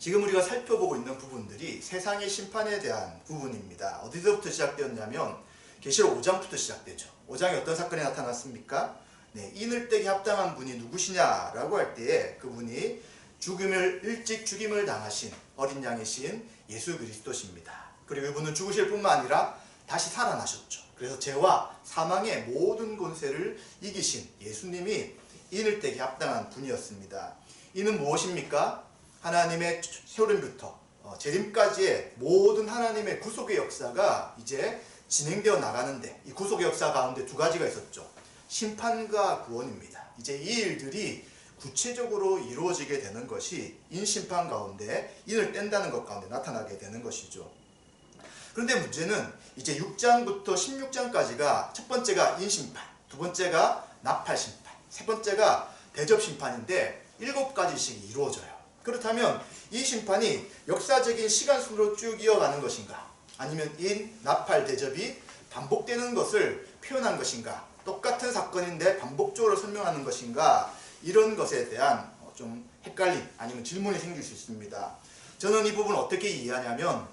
지금 우리가 살펴보고 있는 부분들이 세상의 심판에 대한 부분입니다. 어디서부터 시작되었냐면 계시록 5장부터 시작되죠. 5장에 어떤 사건이 나타났습니까? 네, 이늘댁에 합당한 분이 누구시냐라고 할 때에 그분이 일찍 죽임을 당하신 어린 양이신 예수 그리스도십니다. 그리고 이분은 죽으실 뿐만 아니라 다시 살아나셨죠. 그래서 죄와 사망의 모든 권세를 이기신 예수님이 이늘댁에 합당한 분이었습니다. 이는 무엇입니까? 하나님의 세월부터 재림까지의 모든 하나님의 구속의 역사가 이제 진행되어 나가는데, 이 구속의 역사 가운데 두 가지가 있었죠. 심판과 구원입니다. 이제 이 일들이 구체적으로 이루어지게 되는 것이 인심판 가운데, 인을 뗀다는 것 가운데 나타나게 되는 것이죠. 그런데 문제는 이제 6장부터 16장까지가 첫 번째가 인심판, 두 번째가 나팔심판, 세 번째가 대접심판인데 7가지씩 이루어져요. 그렇다면 이 심판이 역사적인 시간 순으로 쭉 이어가는 것인가, 아니면 인, 나팔, 대접이 반복되는 것을 표현한 것인가, 똑같은 사건인데 반복적으로 설명하는 것인가, 이런 것에 대한 좀 헷갈림 아니면 질문이 생길 수 있습니다. 저는 이 부분을 어떻게 이해하냐면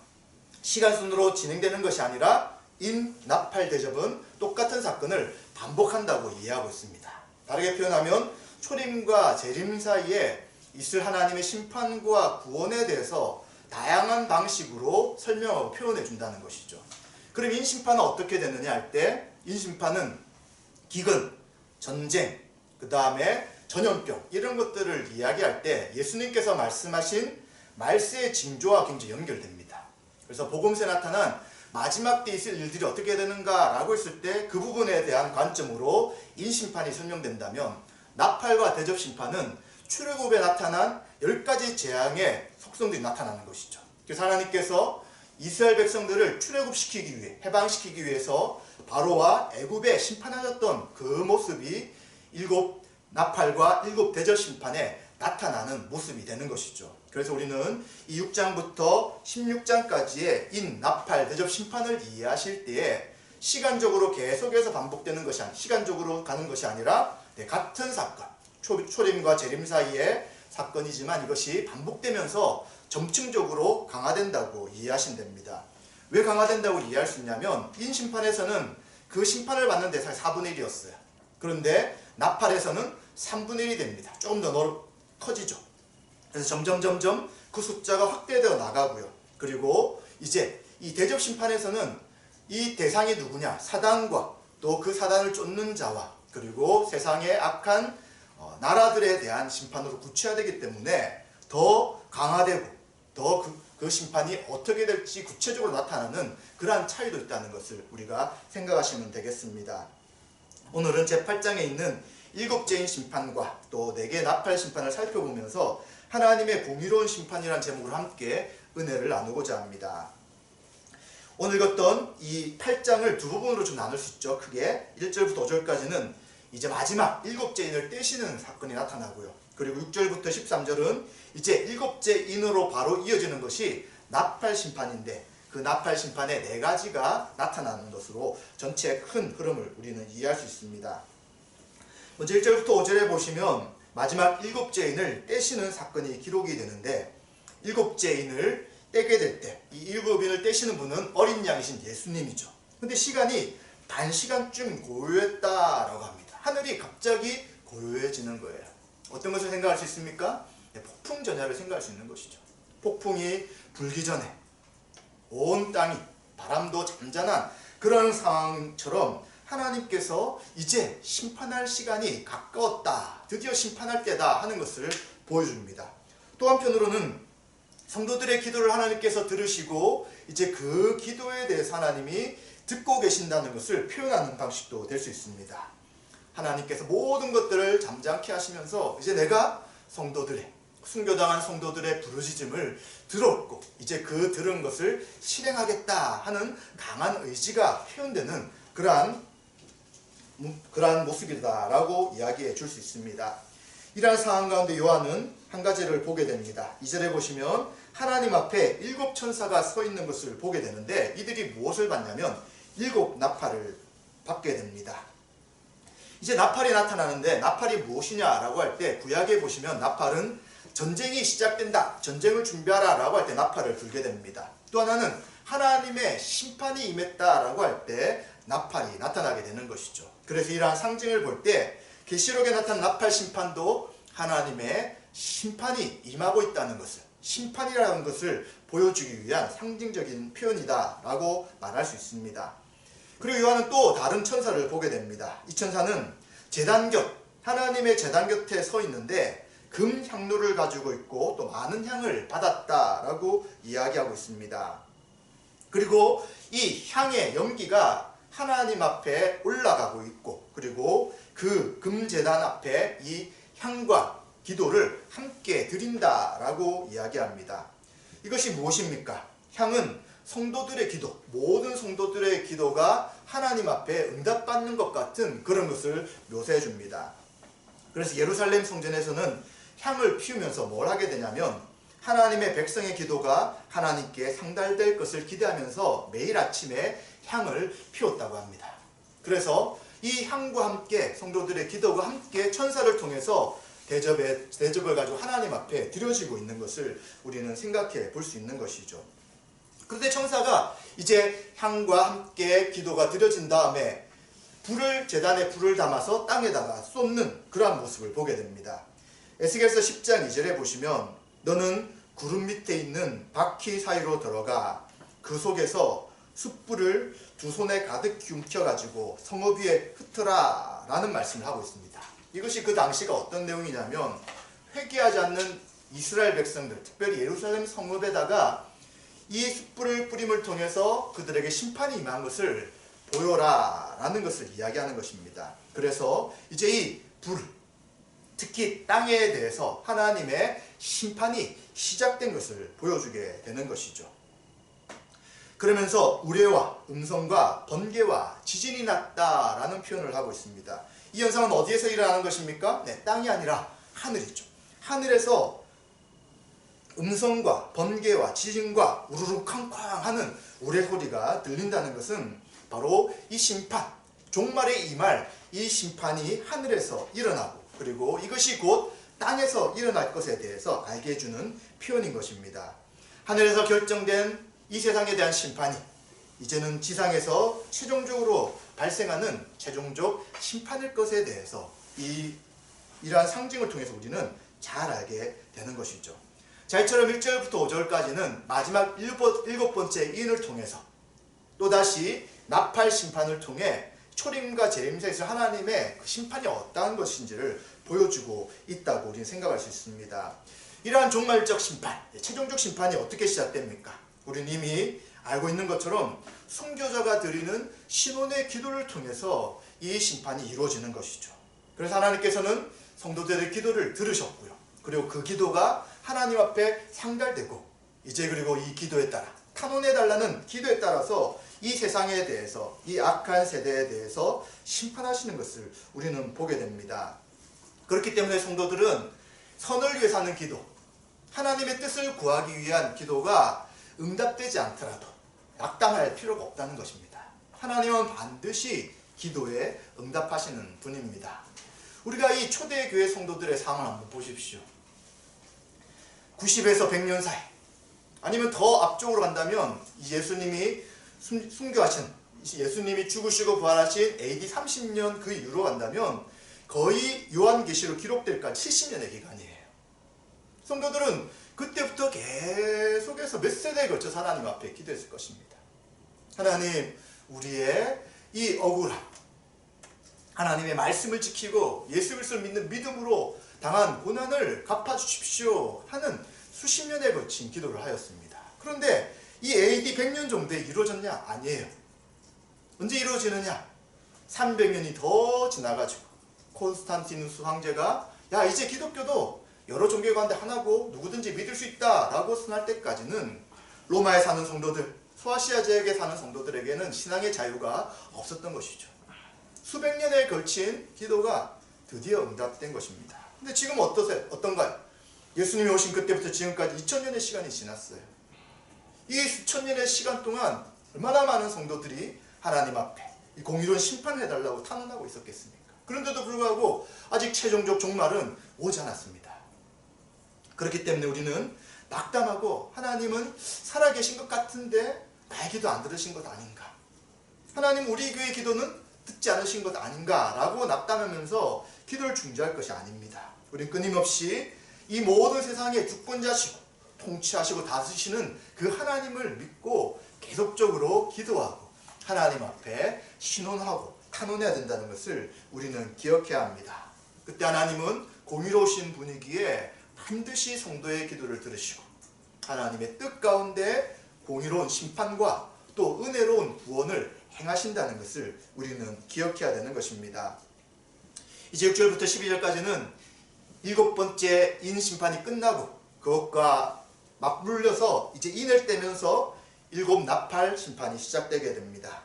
시간 순으로 진행되는 것이 아니라 인, 나팔, 대접은 똑같은 사건을 반복한다고 이해하고 있습니다. 다르게 표현하면 초림과 재림 사이에 있을 하나님의 심판과 구원에 대해서 다양한 방식으로 설명하고 표현해 준다는 것이죠. 그럼 인심판은 어떻게 되느냐 할 때, 인심판은 기근, 전쟁, 그 다음에 전염병, 이런 것들을 이야기할 때 예수님께서 말씀하신 말세의 징조와 굉장히 연결됩니다. 그래서 복음서에 나타난 마지막 때 있을 일들이 어떻게 되는가 라고 했을 때 그 부분에 대한 관점으로 인심판이 설명된다면, 나팔과 대접심판은 출애굽에 나타난 10가지 재앙의 속성들이 나타나는 것이죠. 그래서 하나님께서 이스라엘 백성들을 출애굽시키기 위해, 해방시키기 위해서 바로와 애굽에 심판하셨던 그 모습이 7 나팔과 7 대접심판에 나타나는 모습이 되는 것이죠. 그래서 우리는 이 6장부터 16장까지의 인, 나팔, 대접, 심판을 이해하실 때에 시간적으로 계속해서 반복되는 것이 아니라, 시간적으로 가는 것이 아니라 같은 사건, 초림과 재림 사이의 사건이지만 이것이 반복되면서 점층적으로 강화된다고 이해하시면 됩니다. 왜 강화된다고 이해할 수 있냐면, 인 심판에서는 그 심판을 받는 대상이 4분의 1이었어요. 그런데 나팔에서는 3분의 1이 됩니다. 조금 더 커지죠. 그래서 점점 그 숫자가 확대되어 나가고요. 그리고 이제 이 대접 심판에서는 이 대상이 누구냐, 사단과 또 그 사단을 쫓는 자와 그리고 세상의 악한 나라들에 대한 심판으로 구체화되기 때문에 더 강화되고 더 그 심판이 어떻게 될지 구체적으로 나타나는 그러한 차이도 있다는 것을 우리가 생각하시면 되겠습니다. 오늘은 제8장에 있는 7재인 심판과 또 4개 나팔 심판을 살펴보면서 하나님의 공의로운 심판이라는 제목으로 함께 은혜를 나누고자 합니다. 오늘 읽었던 이 8장을 두 부분으로 좀 나눌 수 있죠. 크게 1절부터 5절까지는 이제 마지막 7재인을 떼시는 사건이 나타나고요. 그리고 6절부터 13절은 이제 7재인으로 바로 이어지는 것이 나팔 심판인데, 그 나팔 심판의 4가지가 나타나는 것으로 전체 큰 흐름을 우리는 이해할 수 있습니다. 먼저 1절부터 5절에 보시면 마지막 7재인을 떼시는 사건이 기록이 되는데, 7재인을 떼게 될 때 이 7인을 떼시는 분은 어린 양이신 예수님이죠. 근데 시간이 단시간쯤 고요했다라고 합니다. 하늘이 갑자기 고요해지는 거예요. 어떤 것을 생각할 수 있습니까? 폭풍 전야를 생각할 수 있는 것이죠. 폭풍이 불기 전에 온 땅이, 바람도 잔잔한 그런 상황처럼 하나님께서 이제 심판할 시간이 가까웠다, 드디어 심판할 때다 하는 것을 보여줍니다. 또 한편으로는 성도들의 기도를 하나님께서 들으시고 이제 그 기도에 대해서 하나님이 듣고 계신다는 것을 표현하는 방식도 될 수 있습니다. 하나님께서 모든 것들을 잠잠케 하시면서 이제 내가 순교당한 성도들의 부르짖음을 들었고 이제 그 들은 것을 실행하겠다 하는 강한 의지가 표현되는 그러한 모습이다라고 이야기해 줄 수 있습니다. 이러한 상황 가운데 요한은 한 가지를 보게 됩니다. 2절에 보시면 하나님 앞에 7 천사가 서 있는 것을 보게 되는데, 이들이 무엇을 받냐면 7 나팔을 받게 됩니다. 이제 나팔이 나타나는데 나팔이 무엇이냐라고 할 때 구약에 보시면 나팔은 전쟁이 시작된다, 전쟁을 준비하라 라고 할 때 나팔을 불게 됩니다. 또 하나는 하나님의 심판이 임했다라고 할 때 나팔이 나타나게 되는 것이죠. 그래서 이러한 상징을 볼 때 계시록에 나타난 나팔 심판도 하나님의 심판이 임하고 있다는 것을, 심판이라는 것을 보여주기 위한 상징적인 표현이다 라고 말할 수 있습니다. 그리고 요한은 또 다른 천사를 보게 됩니다. 이 천사는 제단 곁, 하나님의 제단 곁에 서 있는데 금 향로를 가지고 있고 또 많은 향을 받았다라고 이야기하고 있습니다. 그리고 이 향의 연기가 하나님 앞에 올라가고 있고, 그리고 그 금제단 앞에 이 향과 기도를 함께 드린다라고 이야기합니다. 이것이 무엇입니까? 향은 성도들의 기도, 모든 성도들의 기도가 하나님 앞에 응답받는 것 같은 그런 것을 묘사해 줍니다. 그래서 예루살렘 성전에서는 향을 피우면서 뭘 하게 되냐면 하나님의 백성의 기도가 하나님께 상달될 것을 기대하면서 매일 아침에 향을 피웠다고 합니다. 그래서 이 향과 함께 성도들의 기도가 함께 천사를 통해서 대접을 가지고 하나님 앞에 드려지고 있는 것을 우리는 생각해 볼 수 있는 것이죠. 그런데 천사가 이제 향과 함께 기도가 드려진 다음에 제단에 불을 담아서 땅에다가 쏟는 그러한 모습을 보게 됩니다. 에스겔서 10장 2절에 보시면 너는 구름 밑에 있는 바퀴 사이로 들어가 그 속에서 숯불을 두 손에 가득 움켜가지고 성읍 위에 흩어라 라는 말씀을 하고 있습니다. 이것이 그 당시가 어떤 내용이냐면 회개하지 않는 이스라엘 백성들, 특별히 예루살렘 성읍에다가 이 숯불을 뿌림을 통해서 그들에게 심판이 임한 것을 보여라 라는 것을 이야기하는 것입니다. 그래서 이제 이 불, 특히 땅에 대해서 하나님의 심판이 시작된 것을 보여주게 되는 것이죠. 그러면서 우레와 음성과 번개와 지진이 났다라는 표현을 하고 있습니다. 이 현상은 어디에서 일어나는 것입니까? 네, 땅이 아니라 하늘이죠. 하늘에서 음성과 번개와 지진과 우르르 쾅쾅 하는 우레 소리가 들린다는 것은 바로 이 심판, 종말에 임할 이 심판이 하늘에서 일어나고, 그리고 이것이 곧 땅에서 일어날 것에 대해서 알게 해주는 표현인 것입니다. 하늘에서 결정된 이 세상에 대한 심판이 이제는 지상에서 최종적으로 발생하는 최종적 심판일 것에 대해서 이러한 상징을 통해서 우리는 잘 알게 되는 것이죠. 자, 이처럼 1절부터 5절까지는 마지막 7번째 인을 통해서 또다시 나팔 심판을 통해 초림과 재림사에서 하나님의 그 심판이 어떠한 것인지를 보여주고 있다고 우리는 생각할 수 있습니다. 이러한 종말적 심판, 최종적 심판이 어떻게 시작됩니까? 우리는 이미 알고 있는 것처럼 순교자가 드리는 신혼의 기도를 통해서 이 심판이 이루어지는 것이죠. 그래서 하나님께서는 성도들의 기도를 들으셨고요. 그리고 그 기도가 하나님 앞에 상달되고, 이제 그리고 이 기도에 따라, 탄원해달라는 기도에 따라서 이 세상에 대해서, 이 악한 세대에 대해서 심판하시는 것을 우리는 보게 됩니다. 그렇기 때문에 성도들은 선을 위해 사는 기도, 하나님의 뜻을 구하기 위한 기도가 응답되지 않더라도 낙담할 필요가 없다는 것입니다. 하나님은 반드시 기도에 응답하시는 분입니다. 우리가 이 초대교회 성도들의 상황을 한번 보십시오. 90에서 100년 사이, 아니면 더 앞쪽으로 간다면 예수님이 순교하신, 예수님이 죽으시고 부활하신 AD 30년 그 이후로 간다면 거의 요한계시록 기록될까지 70년의 기간이에요. 성도들은 그때부터 계속해서 몇 세대에 걸쳐서 하나님 앞에 기도했을 것입니다. 하나님, 우리의 이 억울함, 하나님의 말씀을 지키고 예수 그리스도를 믿는 믿음으로 당한 고난을 갚아주십시오 하는 수십 년에 걸친 기도를 하였습니다. 그런데 이 AD 100년 정도에 이루어졌냐? 아니에요. 언제 이루어지느냐? 300년이 더 지나가지고 콘스탄티누스 황제가 야, 이제 기독교도 여러 종교 가운데 하나고 누구든지 믿을 수 있다 라고 선할 때까지는 로마에 사는 성도들, 소아시아 지역에 사는 성도들에게는 신앙의 자유가 없었던 것이죠. 수백 년에 걸친 기도가 드디어 응답된 것입니다. 근데 지금 어떤가요? 예수님이 오신 그때부터 지금까지 2000년의 시간이 지났어요. 이 수천 년의 시간 동안 얼마나 많은 성도들이 하나님 앞에 이 공의로운 심판을 해달라고 탄원하고 있었겠습니까? 그런데도 불구하고 아직 최종적 종말은 오지 않았습니다. 그렇기 때문에 우리는 낙담하고 하나님은 살아계신 것 같은데 나의 기도 안 들으신 것 아닌가, 하나님 우리 교회 기도는 듣지 않으신 것 아닌가 라고 낙담하면서 기도를 중지할 것이 아닙니다. 우리는 끊임없이 이 모든 세상의 주권자시고 통치하시고 다스리시는 그 하나님을 믿고 계속적으로 기도하고 하나님 앞에 신원하고 탄원해야 된다는 것을 우리는 기억해야 합니다. 그때 하나님은 공의로우신 분이기에 반드시 성도의 기도를 들으시고 하나님의 뜻 가운데 공의로운 심판과 또 은혜로운 구원을 행하신다는 것을 우리는 기억해야 되는 것입니다. 이제 6절부터 12절까지는 7번째 인 심판이 끝나고 그것과 맞물려서 이제 인을 떼면서 7 나팔 심판이 시작되게 됩니다.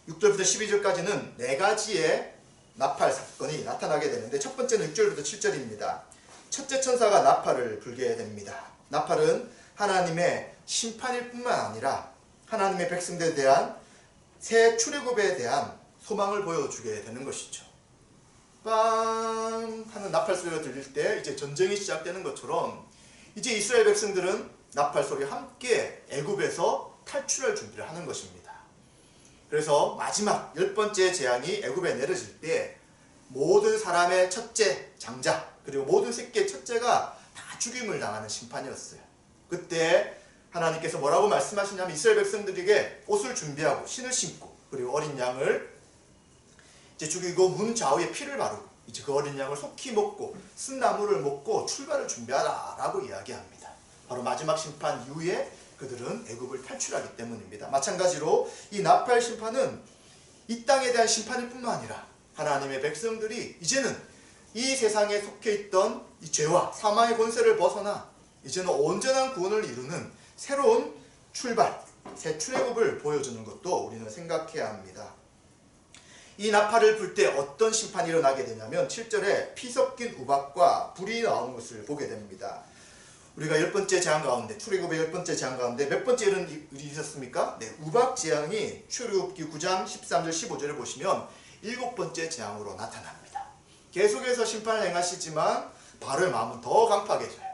6절부터 12절까지는 4가지의 나팔 사건이 나타나게 되는데, 첫 번째는 6절부터 7절입니다. 첫째 천사가 나팔을 불게 됩니다. 나팔은 하나님의 심판일 뿐만 아니라 하나님의 백성들에 대한 새 출애굽에 대한 소망을 보여주게 되는 것이죠. 빵 하는 나팔 소리가 들릴 때 이제 전쟁이 시작되는 것처럼 이제 이스라엘 백성들은 나팔 소리와 함께 애굽에서 탈출할 준비를 하는 것입니다. 그래서 마지막 10번째 재앙이 애굽에 내려질 때 모든 사람의 첫째 장자 그리고 모든 새끼의 첫째가 다 죽임을 당하는 심판이었어요. 그때 하나님께서 뭐라고 말씀하시냐면 이스라엘 백성들에게 옷을 준비하고 신을 신고 그리고 어린 양을 이제 죽이고 문 좌우에 피를 바르고 이제 그 어린 양을 속히 먹고 쓴 나물을 먹고 출발을 준비하라 라고 이야기합니다. 바로 마지막 심판 이후에 그들은 애굽을 탈출하기 때문입니다. 마찬가지로 이 나팔 심판은 이 땅에 대한 심판일 뿐만 아니라 하나님의 백성들이 이제는 이 세상에 속해 있던 이 죄와 사망의 권세를 벗어나 이제는 온전한 구원을 이루는 새로운 출발, 새 출애굽을 보여주는 것도 우리는 생각해야 합니다. 이 나팔을 불 때 어떤 심판이 일어나게 되냐면 7절에 피 섞인 우박과 불이 나오는 것을 보게 됩니다. 우리가 10번째 재앙 가운데, 출애굽의 10번째 재앙 가운데 몇 번째 일이 있었습니까? 네, 우박 재앙이 출애굽기 9장 13절 15절을 보시면 7번째 재앙으로 나타납니다. 계속해서 심판을 행하시지만 바로의 마음은 더 강팍해져요.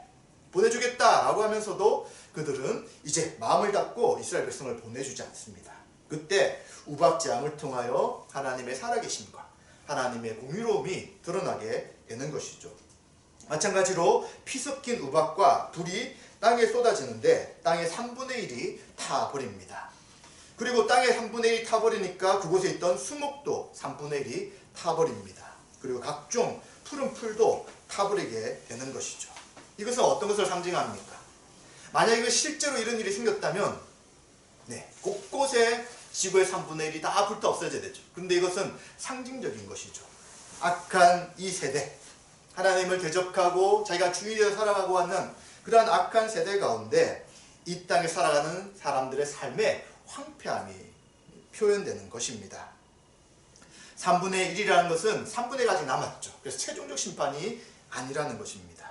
보내주겠다라고 하면서도 그들은 이제 마음을 닫고 이스라엘 백성을 보내주지 않습니다. 그때 우박 재앙을 통하여 하나님의 살아계심과 하나님의 공의로움이 드러나게 되는 것이죠. 마찬가지로 피 섞인 우박과 불이 땅에 쏟아지는데 땅의 3분의 1이 타버립니다. 그리고 땅의 3분의 1이 타버리니까 그곳에 있던 수목도 3분의 1이 타버립니다. 그리고 각종 푸른 풀도 타버리게 되는 것이죠. 이것은 어떤 것을 상징합니까? 만약 이거 실제로 이런 일이 생겼다면 곳곳에 지구의 3분의 1이 다 불타 없어져야 되죠. 그런데 이것은 상징적인 것이죠. 악한 이 세대, 하나님을 대적하고 자기가 주인되어 살아가고 왔는 그러한 악한 세대 가운데 이 땅에 살아가는 사람들의 삶의 황폐함이 표현되는 것입니다. 3분의 1이라는 것은 3분의 1이 아직 남았죠. 그래서 최종적 심판이 아니라는 것입니다.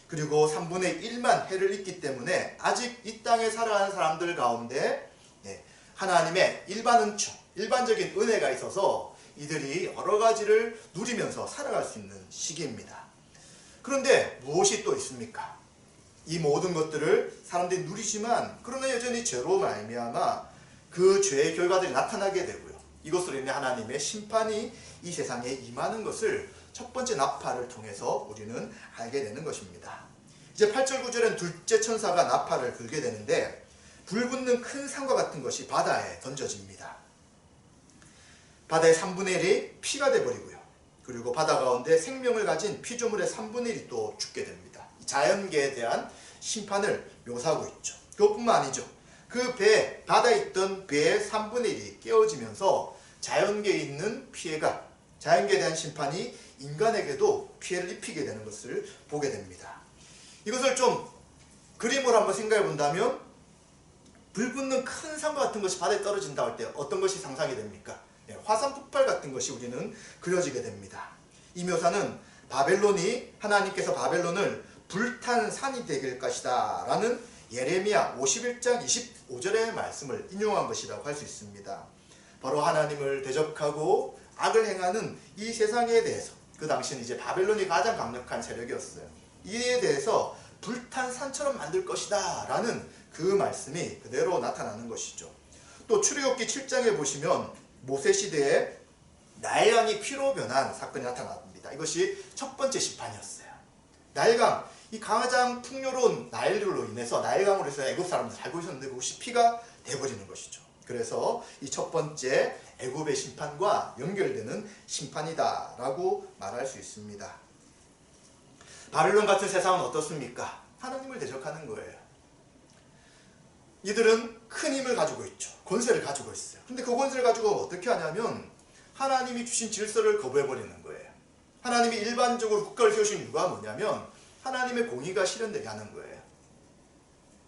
그리고 3분의 1만 해를 입기 때문에 아직 이 땅에 살아가는 사람들 가운데 하나님의 일반 은총, 일반적인 은혜가 있어서 이들이 여러 가지를 누리면서 살아갈 수 있는 시기입니다. 그런데 무엇이 또 있습니까? 이 모든 것들을 사람들이 누리지만 그러나 여전히 죄로 말미암아 그 죄의 결과들이 나타나게 되고요. 이것으로 인해 하나님의 심판이 이 세상에 임하는 것을 첫 번째 나팔을 통해서 우리는 알게 되는 것입니다. 이제 8절 9절엔 둘째 천사가 나팔을 불게 되는데 불붙는 큰 산과 같은 것이 바다에 던져집니다. 바다의 3분의 1이 피가 되어버리고요. 그리고 바다 가운데 생명을 가진 피조물의 3분의 1이 또 죽게 됩니다. 자연계에 대한 심판을 묘사하고 있죠. 그것뿐만 아니죠. 그 배, 바다에 있던 배의 3분의 1이 깨어지면서 자연계에 있는 피해가, 자연계에 대한 심판이 인간에게도 피해를 입히게 되는 것을 보게 됩니다. 이것을 좀 그림으로 한번 생각해 본다면 불붙는 큰 산과 같은 것이 바다에 떨어진다 할 때 어떤 것이 상상이 됩니까? 화산 폭발 같은 것이 우리는 그려지게 됩니다. 이 묘사는 바벨론이, 하나님께서 바벨론을 불탄 산이 되길 것이다 라는 예레미야 51장 25절의 말씀을 인용한 것이라고 할 수 있습니다. 바로 하나님을 대적하고 악을 행하는 이 세상에 대해서, 그 당시는 이제 바벨론이 가장 강력한 세력이었어요. 이에 대해서 불탄 산처럼 만들 것이다 라는 그 말씀이 그대로 나타나는 것이죠. 또 출애굽기 7장에 보시면 모세 시대에 나일강이 피로 변한 사건이 나타납니다. 이것이 첫 번째 심판이었어요. 나일강, 이 가장 풍요로운 나일로 인해서 나일강으로 해서 애굽 사람들 살고 있었는데 그것이 피가 돼버리는 것이죠. 그래서 이 첫 번째 애굽의 심판과 연결되는 심판이다 라고 말할 수 있습니다. 바벨론 같은 세상은 어떻습니까? 하나님을 대적하는 거예요. 이들은 큰 힘을 가지고 있죠. 권세를 가지고 있어요. 근데 그 권세를 가지고 어떻게 하냐면 하나님이 주신 질서를 거부해버리는 거예요. 하나님이 일반적으로 국가를 세우신 이유가 뭐냐면 하나님의 공의가 실현되게 하는 거예요.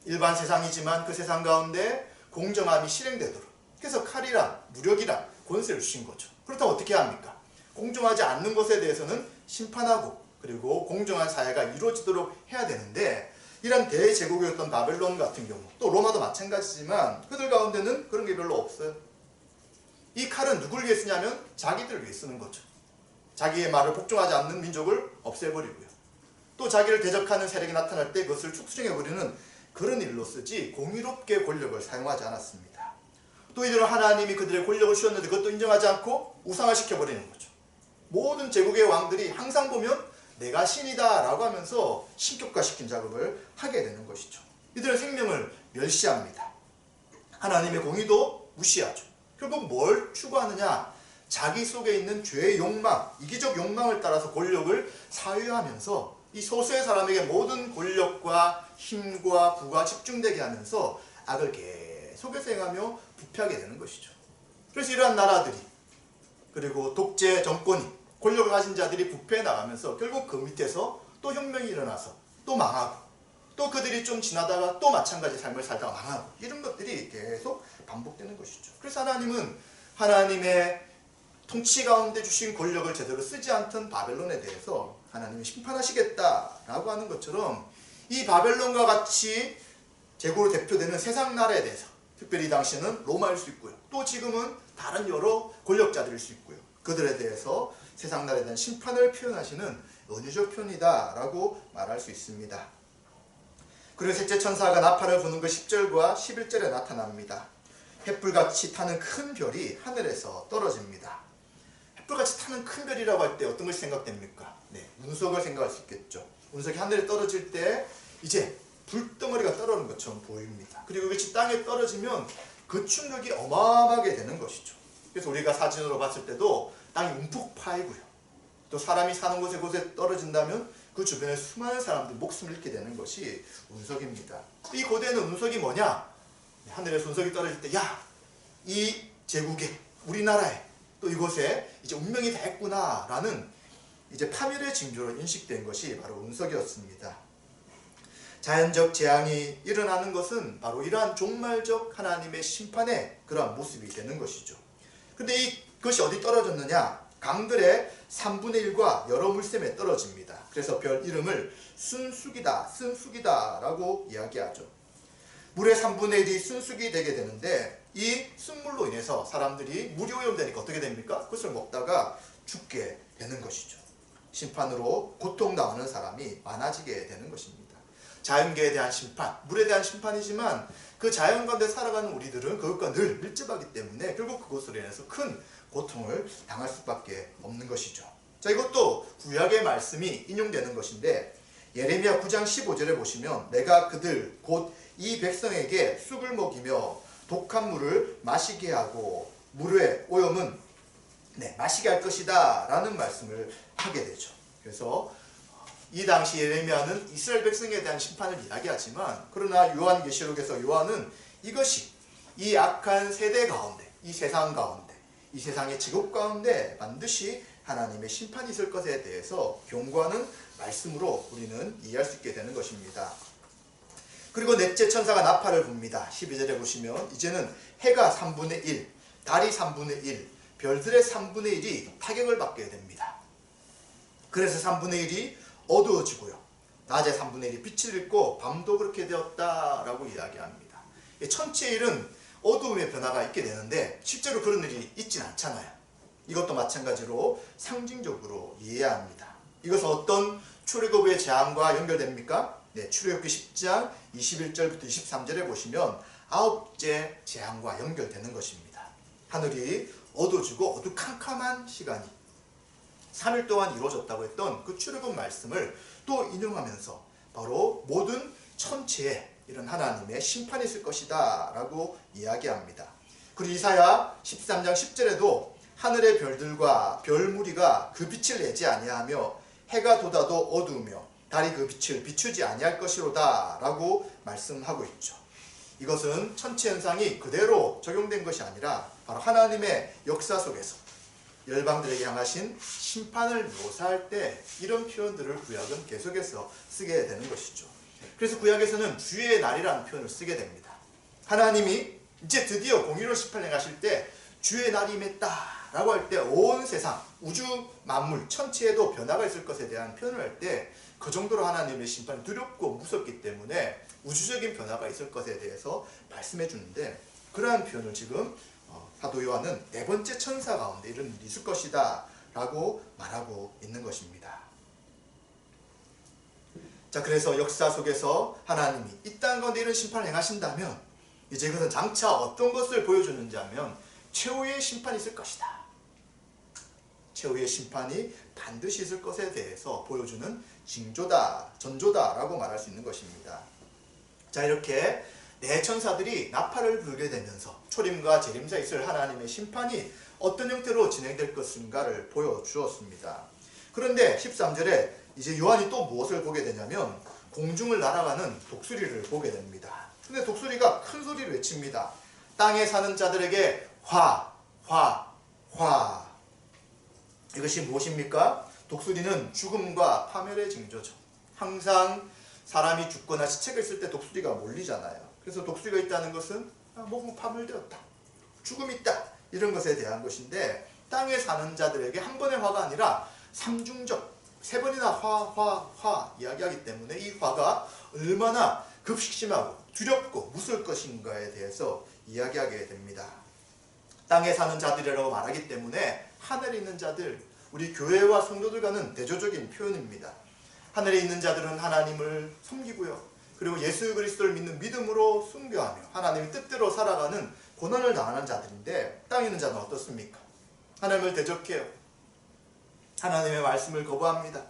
일반 세상이지만 그 세상 가운데 공정함이 실행되도록. 그래서 칼이랑 무력이랑 권세를 주신 거죠. 그렇다면 어떻게 합니까? 공정하지 않는 것에 대해서는 심판하고 그리고 공정한 사회가 이루어지도록 해야 되는데 이런 대제국이었던 바벨론 같은 경우 또 로마도 마찬가지지만 그들 가운데는 그런 게 별로 없어요. 이 칼은 누구를 위해 쓰냐면 자기들을 위해 쓰는 거죠. 자기의 말을 복종하지 않는 민족을 없애버리고요. 또 자기를 대적하는 세력이 나타날 때 그것을 축소해버리는 그런 일로 쓰지 공의롭게 권력을 사용하지 않았습니다. 또 이들은 하나님이 그들의 권력을 주었는데 그것도 인정하지 않고 우상화시켜버리는 거죠. 모든 제국의 왕들이 항상 보면 내가 신이다 라고 하면서 신격화시킨 작업을 하게 되는 것이죠. 이들은 생명을 멸시합니다. 하나님의 공의도 무시하죠. 결국 뭘 추구하느냐? 자기 속에 있는 죄의 욕망, 이기적 욕망을 따라서 권력을 사유하면서 이 소수의 사람에게 모든 권력과 힘과 부가 집중되게 하면서 악을 계속해서 행하며 부패하게 되는 것이죠. 그래서 이러한 나라들이 그리고 독재 정권이 권력을 가진 자들이 부패해 나가면서 결국 그 밑에서 또 혁명이 일어나서 또 망하고 또 그들이 좀 지나다가 또 마찬가지 삶을 살다가 망하고 이런 것들이 계속 반복되는 것이죠. 그래서 하나님은 하나님의 통치 가운데 주신 권력을 제대로 쓰지 않던 바벨론에 대해서 하나님이 심판하시겠다라고 하는 것처럼 이 바벨론과 같이 제국으로 대표되는 세상 나라에 대해서 특별히 이 당시에는 로마일 수 있고요. 또 지금은 다른 여러 권력자들일 수 있고요. 그들에 대해서 세상 나라에 대한 심판을 표현하시는 은유적 표현이다라고 말할 수 있습니다. 그리고 셋째 천사가 나팔을 부는 그 10절과 11절에 나타납니다. 횃불같이 타는 큰 별이 하늘에서 떨어집니다. 횃불같이 타는 큰 별이라고 할 때 어떤 것이 생각됩니까? 네, 운석을 생각할 수 있겠죠. 운석이 하늘에 떨어질 때 이제 불덩어리가 떨어지는 것처럼 보입니다. 그리고 이것이 땅에 떨어지면 그 충격이 어마어마하게 되는 것이죠. 그래서 우리가 사진으로 봤을 때도 땅이 움푹 파이고요. 또 사람이 사는 곳에 떨어진다면 그 주변에 수많은 사람들이 목숨을 잃게 되는 것이 운석입니다. 이 고대에는 운석이 뭐냐? 하늘에서 운석이 떨어질 때 야, 이 제국에 우리나라에 또 이곳에 이제 운명이 다 했구나 라는 이제 파멸의 징조로 인식된 것이 바로 운석이었습니다. 자연적 재앙이 일어나는 것은 바로 이러한 종말적 하나님의 심판의 그러한 모습이 되는 것이죠. 근데 이것이 어디 떨어졌느냐? 강들의 3분의 1과 여러 물샘에 떨어집니다. 그래서 별 이름을 쓴쑥이다 라고 이야기하죠. 물의 3분의 1이 쓴쑥이 되게 되는데 이 쓴물로 인해서 사람들이 물이 오염되니까 어떻게 됩니까? 그것을 먹다가 죽게 되는 것이죠. 심판으로 고통당하는 사람이 많아지게 되는 것입니다. 자연계에 대한 심판, 물에 대한 심판이지만 그 자연 가운데 살아가는 우리들은 그것과 늘 밀접하기 때문에 결국 그것으로 인해서 큰 고통을 당할 수밖에 없는 것이죠. 자, 이것도 구약의 말씀이 인용되는 것인데 예레미야 9장 15절에 보시면 내가 그들 곧 이 백성에게 쑥을 먹이며 독한 물을 마시게 하고 물의 오염은 마시게 할 것이다 라는 말씀을 하게 되죠. 그래서 이 당시 예레미야는 이스라엘 백성에 대한 심판을 이야기하지만 그러나 요한계시록에서 요한은 이것이 이 악한 세대 가운데 이 세상 가운데 이 세상의 지옥 가운데 반드시 하나님의 심판이 있을 것에 대해서 경고하는 말씀으로 우리는 이해할 수 있게 되는 것입니다. 그리고 넷째 천사가 나팔을 붑니다. 12절에 보시면 이제는 해가 3분의 1, 달이 3분의 1, 별들의 3분의 1이 타격을 받게 됩니다. 그래서 3분의 1이 어두워지고요. 낮에 3분의 1이 빛을 잃고 밤도 그렇게 되었다라고 이야기합니다. 천체의 일은 어두움의 변화가 있게 되는데 실제로 그런 일이 있진 않잖아요. 이것도 마찬가지로 상징적으로 이해해야 합니다. 이것은 어떤 출애굽의 재앙과 연결됩니까? 네, 출애굽기 10장 21절부터 23절에 보시면 9째 재앙과 연결되는 것입니다. 하늘이 어두워지고 어두캄캄한 시간이 3일 동안 이루어졌다고 했던 그 출애굽 말씀을 또 인용하면서 바로 모든 천체에 이런 하나님의 심판이 있을 것이다 라고 이야기합니다. 그리고 이사야 13장 10절에도 하늘의 별들과 별무리가 그 빛을 내지 아니하며 해가 돋아도 어두우며 달이 그 빛을 비추지 아니할 것이로다 라고 말씀하고 있죠. 이것은 천체 현상이 그대로 적용된 것이 아니라 바로 하나님의 역사 속에서 열방들에게 향하신 심판을 묘사할 때 이런 표현들을 구약은 계속해서 쓰게 되는 것이죠. 그래서 구약에서는 주의 날이라는 표현을 쓰게 됩니다. 하나님이 이제 드디어 공의로 심판을 행하실 때 주의 날이 임했다 라고 할 때 온 세상, 우주 만물, 천체에도 변화가 있을 것에 대한 표현을 할 때 그 정도로 하나님의 심판이 두렵고 무섭기 때문에 우주적인 변화가 있을 것에 대해서 말씀해 주는데, 그러한 표현을 지금 사도 요한은 네 번째 천사 가운데 이런 일이 있을 것이다 라고 말하고 있는 것입니다. 자, 그래서 역사 속에서 하나님이 이 땅 가운데 이런 심판을 행하신다면 이제 이것은 장차 어떤 것을 보여주는지 하면 최후의 심판이 있을 것이다. 최후의 심판이 반드시 있을 것에 대해서 보여주는 징조다, 전조다 라고 말할 수 있는 것입니다. 자, 이렇게 네 천사들이 나팔을 불게 되면서 초림과 재림사에 있을 하나님의 심판이 어떤 형태로 진행될 것인가를 보여주었습니다. 그런데 13절에 이제 요한이 또 무엇을 보게 되냐면 공중을 날아가는 독수리를 보게 됩니다. 근데 독수리가 큰 소리를 외칩니다. 땅에 사는 자들에게 화, 화, 화. 이것이 무엇입니까? 독수리는 죽음과 파멸의 징조죠. 항상 사람이 죽거나 시체가 있을 때 독수리가 몰리잖아요. 그래서 독수리가 있다는 것은 뭔가 파멸되었다, 죽음이 있다, 이런 것에 대한 것인데, 땅에 사는 자들에게 한 번의 화가 아니라 삼중적, 세 번이나 화 이야기하기 때문에 이 화가 얼마나 급식심하고 두렵고 무서울 것인가에 대해서 이야기하게 됩니다. 땅에 사는 자들이라고 말하기 때문에 하늘에 있는 자들, 우리 교회와 성도들과는 대조적인 표현입니다. 하늘에 있는 자들은 하나님을 섬기고요, 그리고 예수 그리스도를 믿는 믿음으로 숭배하며 하나님의 뜻대로 살아가는 고난을 당하는 자들인데, 땅에 있는 자는 어떻습니까? 하나님을 대적해요. 하나님의 말씀을 거부합니다.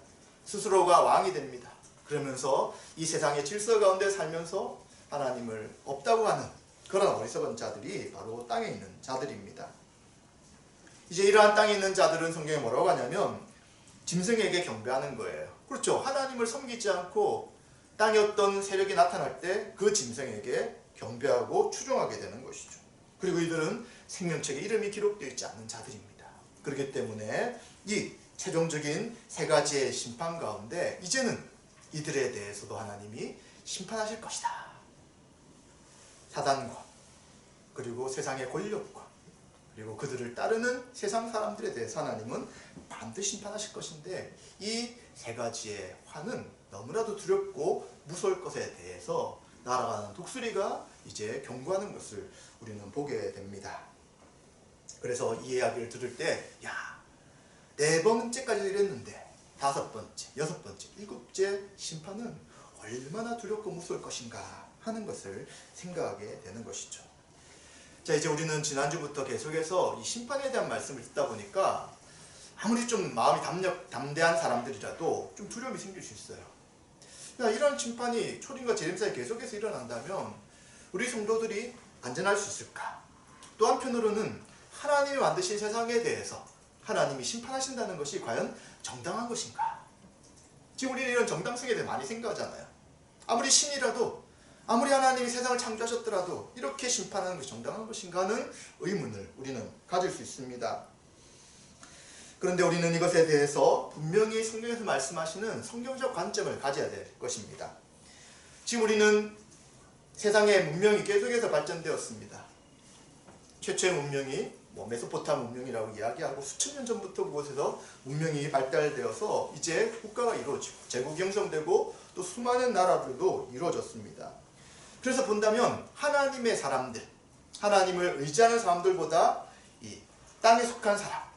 스스로가 왕이 됩니다. 그러면서 이 세상의 질서 가운데 살면서 하나님을 없다고 하는 그런 어리석은 자들이 바로 땅에 있는 자들입니다. 이제 이러한 땅에 있는 자들은 성경에 뭐라고 하냐면 짐승에게 경배하는 거예요. 그렇죠. 하나님을 섬기지 않고 땅에 어떤 세력이 나타날 때 그 짐승에게 경배하고 추종하게 되는 것이죠. 그리고 이들은 생명책에 이름이 기록되어 있지 않는 자들입니다. 그렇기 때문에 이 최종적인 세 가지의 심판 가운데 이제는 이들에 대해서도 하나님이 심판하실 것이다. 사단과 그리고 세상의 권력과 그리고 그들을 따르는 세상 사람들에 대해서 하나님은 반드시 심판하실 것인데, 이 세 가지의 화는 너무나도 두렵고 무서울 것에 대해서 날아가는 독수리가 이제 경고하는 것을 우리는 보게 됩니다. 그래서 이 이야기를 들을 때, 야, 네 번째까지 이랬는데 다섯 번째, 여섯 번째, 일곱째 심판은 얼마나 두렵고 무서울 것인가 하는 것을 생각하게 되는 것이죠. 자, 이제 우리는 지난주부터 계속해서 이 심판에 대한 말씀을 듣다 보니까 아무리 좀 마음이 담대한 사람들이라도 좀 두려움이 생길 수 있어요. 야, 이런 심판이 초림과 재림사에 계속해서 일어난다면 우리 성도들이 안전할 수 있을까? 또 한편으로는 하나님이 만드신 세상에 대해서 하나님이 심판하신다는 것이 과연 정당한 것인가? 지금 우리는 이런 정당성에 대해 많이 생각하잖아요. 아무리 신이라도, 아무리 하나님이 세상을 창조하셨더라도 이렇게 심판하는 것이 정당한 것인가 하는 의문을 우리는 가질 수 있습니다. 그런데 우리는 이것에 대해서 분명히 성경에서 말씀하시는 성경적 관점을 가져야 될 것입니다. 지금 우리는 세상의 문명이 계속해서 발전되었습니다. 최초의 문명이 메소포타미아 문명이라고 이야기하고 수천 년 전부터 그곳에서 문명이 발달되어서 이제 국가가 이루어지고 제국이 형성되고 또 수많은 나라들도 이루어졌습니다. 그래서 본다면 하나님의 사람들, 하나님을 의지하는 사람들보다 이 땅에 속한 사람,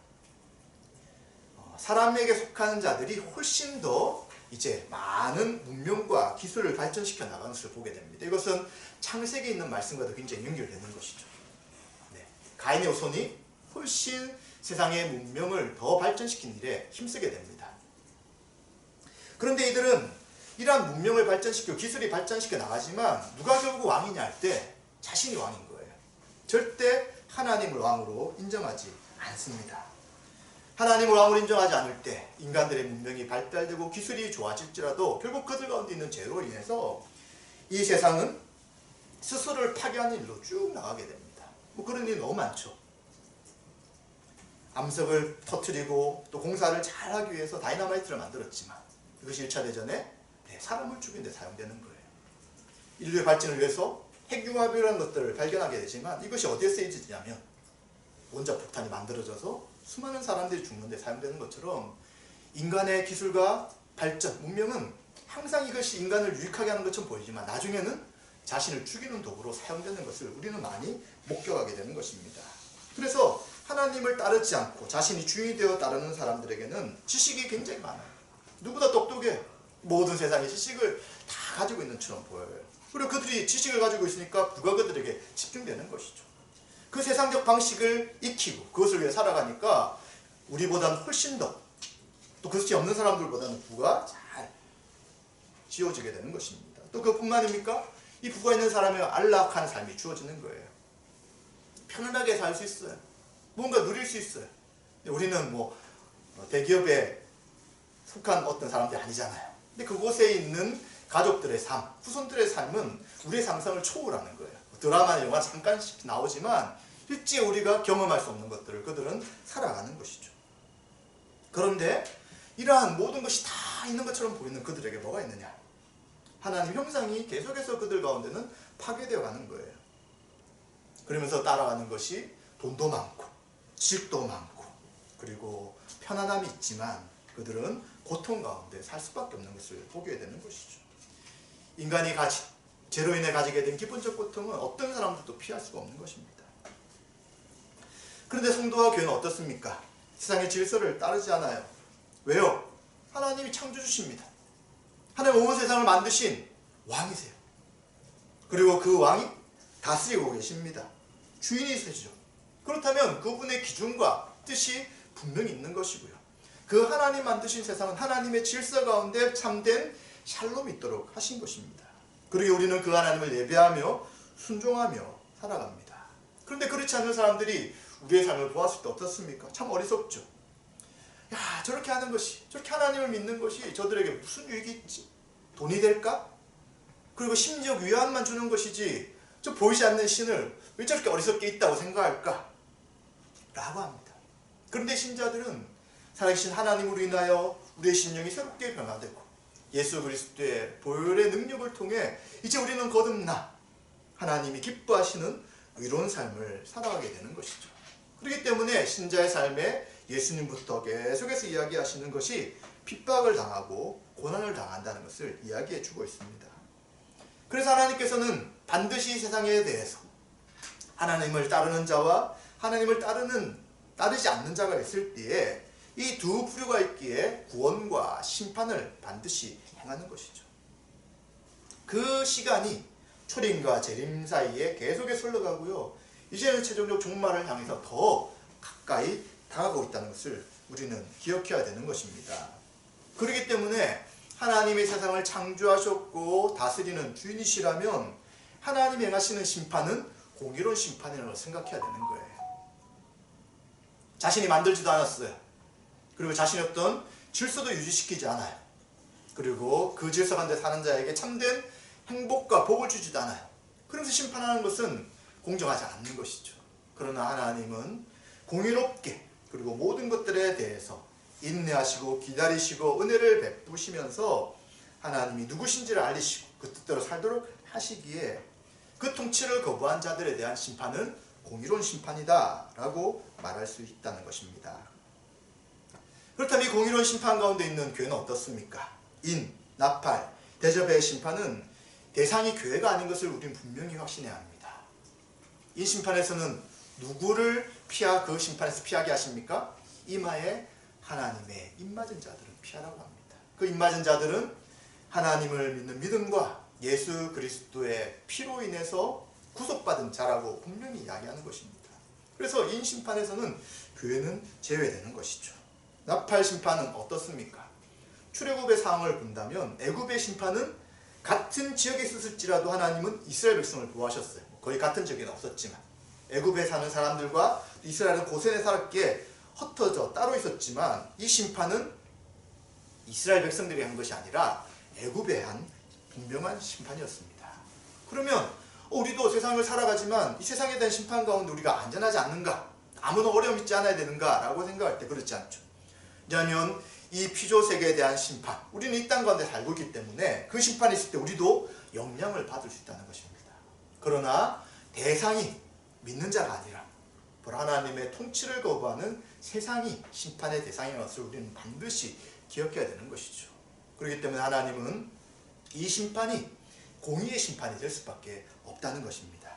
사람에게 속하는 자들이 훨씬 더 이제 많은 문명과 기술을 발전시켜 나가는 것을 보게 됩니다. 이것은 창세기에 있는 말씀과도 굉장히 연결되는 것이죠. 네. 가인의 후손이 훨씬 세상의 문명을 더 발전시킨 일에 힘쓰게 됩니다. 그런데 이들은 이러한 문명을 발전시키고 기술이 발전시켜 나가지만 누가 결국 왕이냐 할 때 자신이 왕인 거예요. 절대 하나님을 왕으로 인정하지 않습니다. 하나님을 왕으로 인정하지 않을 때 인간들의 문명이 발달되고 기술이 좋아질지라도 결국 그들 가운데 있는 죄로 인해서 이 세상은 스스로를 파괴하는 일로 쭉 나가게 됩니다. 뭐 그런 일이 너무 많죠. 암석을 터뜨리고 또 공사를 잘하기 위해서 다이너마이트를 만들었지만 이것이 1차 대전에 사람을 죽이는 데 사용되는 거예요. 인류의 발전을 위해서 핵융합이라는 것들을 발견하게 되지만 이것이 어디에 쓰여지냐면 원자폭탄이 만들어져서 수많은 사람들이 죽는 데 사용되는 것처럼 인간의 기술과 발전, 문명은 항상 이것이 인간을 유익하게 하는 것처럼 보이지만 나중에는 자신을 죽이는 도구로 사용되는 것을 우리는 많이 목격하게 되는 것입니다. 그래서 하나님을 따르지 않고 자신이 주인이 되어 따르는 사람들에게는 지식이 굉장히 많아요. 누구보다 똑똑해. 모든 세상의 지식을 다 가지고 있는 것처럼 보여요. 그리고 그들이 지식을 가지고 있으니까 부가 그들에게 집중되는 것이죠. 그 세상적 방식을 익히고 그것을 위해 살아가니까 우리보다는 훨씬 더 또 그것이 없는 사람들보다는 부가 잘 지어지게 되는 것입니다. 또 그뿐만입니까? 이 부가 있는 사람의 안락한 삶이 주어지는 거예요. 편안하게 살 수 있어요. 뭔가 누릴 수 있어요. 우리는 뭐 대기업에 속한 어떤 사람들이 아니잖아요. 근데 그곳에 있는 가족들의 삶, 후손들의 삶은 우리의 상상을 초월하는 거예요. 드라마나 영화 잠깐씩 나오지만 실제 우리가 경험할 수 없는 것들을 그들은 살아가는 것이죠. 그런데 이러한 모든 것이 다 있는 것처럼 보이는 그들에게 뭐가 있느냐? 하나님 형상이 계속해서 그들 가운데는 파괴되어 가는 거예요. 그러면서 따라가는 것이 돈도 많고 지식도 많고 그리고 편안함이 있지만 그들은 고통 가운데 살 수밖에 없는 것을 보게 되는 것이죠. 인간이 죄로 인해 가지게 된 기본적 고통은 어떤 사람들도 피할 수가 없는 것입니다. 그런데 성도와 교회는 어떻습니까? 세상의 질서를 따르지 않아요. 왜요? 하나님이 창조주십니다. 하나님 온 세상을 만드신 왕이세요. 그리고 그 왕이 다스리고 계십니다. 주인이시죠. 그렇다면 그분의 기준과 뜻이 분명히 있는 것이고요. 그 하나님 만드신 세상은 하나님의 질서 가운데 참된 샬롬이 있도록 하신 것입니다. 그리고 우리는 그 하나님을 예배하며 순종하며 살아갑니다. 그런데 그렇지 않은 사람들이 우리의 삶을 보았을 때 어떻습니까? 참 어리석죠. 야, 저렇게 하는 것이, 저렇게 하나님을 믿는 것이 저들에게 무슨 유익이 있지? 돈이 될까? 그리고 심지어 위안만 주는 것이지 저 보이지 않는 신을 왜 저렇게 어리석게 있다고 생각할까? 라고 합니다. 그런데 신자들은 살아계신 하나님으로 인하여 우리의 신령이 새롭게 변화되고 예수 그리스도의 보혈의 능력을 통해 이제 우리는 거듭나 하나님이 기뻐하시는 의로운 삶을 살아가게 되는 것이죠. 그렇기 때문에 신자의 삶에 예수님부터 계속해서 이야기하시는 것이 핍박을 당하고 고난을 당한다는 것을 이야기해 주고 있습니다. 그래서 하나님께서는 반드시 세상에 대해서 하나님을 따르는 자와 하나님을 따르지 않는 자가 있을 때에 이 두 부류가 있기에 구원과 심판을 반드시 행하는 것이죠. 그 시간이 초림과 재림 사이에 계속해서 흘러가고요. 이제는 최종적 종말을 향해서 더 가까이 다가가고 있다는 것을 우리는 기억해야 되는 것입니다. 그렇기 때문에 하나님이 세상을 창조하셨고 다스리는 주인이시라면 하나님이 행하시는 심판은 공의로운 심판이라고 생각해야 되는 거예요. 자신이 만들지도 않았어요. 그리고 자신의 어떤 질서도 유지시키지 않아요. 그리고 그 질서 가운데 사는 자에게 참된 행복과 복을 주지도 않아요. 그러면서 심판하는 것은 공정하지 않는 것이죠. 그러나 하나님은 공의롭게 그리고 모든 것들에 대해서 인내하시고 기다리시고 은혜를 베푸시면서 하나님이 누구신지를 알리시고 그 뜻대로 살도록 하시기에 그 통치를 거부한 자들에 대한 심판은 공의로운 심판이다 라고 말할 수 있다는 것입니다. 그렇다면 이 공의로운 심판 가운데 있는 교회는 어떻습니까? 인, 나팔, 대접의 심판은 대상이 교회가 아닌 것을 우리는 분명히 확신해야 합니다. 이 심판에서는 누구를 그 심판에서 피하게 하십니까? 이마에 하나님의 입맞은 자들은 피하라고 합니다. 그 입맞은 자들은 하나님을 믿는 믿음과 예수 그리스도의 피로 인해서 구속받은 자라고 분명히 이야기하는 것입니다. 그래서 이 심판에서는 교회는 제외되는 것이죠. 나팔 심판은 어떻습니까? 출애굽의 상황을 본다면 애굽의 심판은 같은 지역에 있었을지라도 하나님은 이스라엘 백성을 보호하셨어요. 거의 같은 지역에는 없었지만 애굽에 사는 사람들과 이스라엘은 고센에 살았기에 흩어져 따로 있었지만 이 심판은 이스라엘 백성들이 한 것이 아니라 애굽에 한 분명한 심판이었습니다. 그러면 우리도 세상을 살아가지만 이 세상에 대한 심판 가운데 우리가 안전하지 않는가? 아무런 어려움 있지 않아야 되는가? 라고 생각할 때 그렇지 않죠. 왜냐하면 이 피조 세계에 대한 심판, 우리는 이 땅 가운데 살고 있기 때문에 그 심판이 있을 때 우리도 영향을 받을 수 있다는 것입니다. 그러나 대상이 믿는 자가 아니라 하나님의 통치를 거부하는 세상이 심판의 대상인 것을 우리는 반드시 기억해야 되는 것이죠. 그렇기 때문에 하나님은 이 심판이 공의의 심판이 될 수밖에 없다는 것입니다.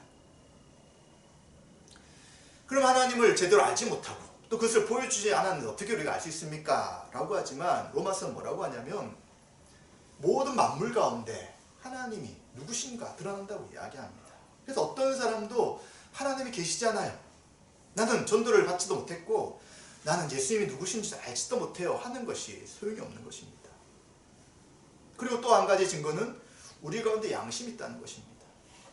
그럼 하나님을 제대로 알지 못하고 또 그것을 보여주지 않았는데 어떻게 우리가 알 수 있습니까? 라고 하지만 로마서는 뭐라고 하냐면 모든 만물 가운데 하나님이 누구신가 드러난다고 이야기합니다. 그래서 어떤 사람도 하나님이 계시잖아요. 나는 전도를 받지도 못했고 나는 예수님이 누구신지 알지도 못해요 하는 것이 소용이 없는 것입니다. 그리고 또 한 가지 증거는 우리 가운데 양심이 있다는 것입니다.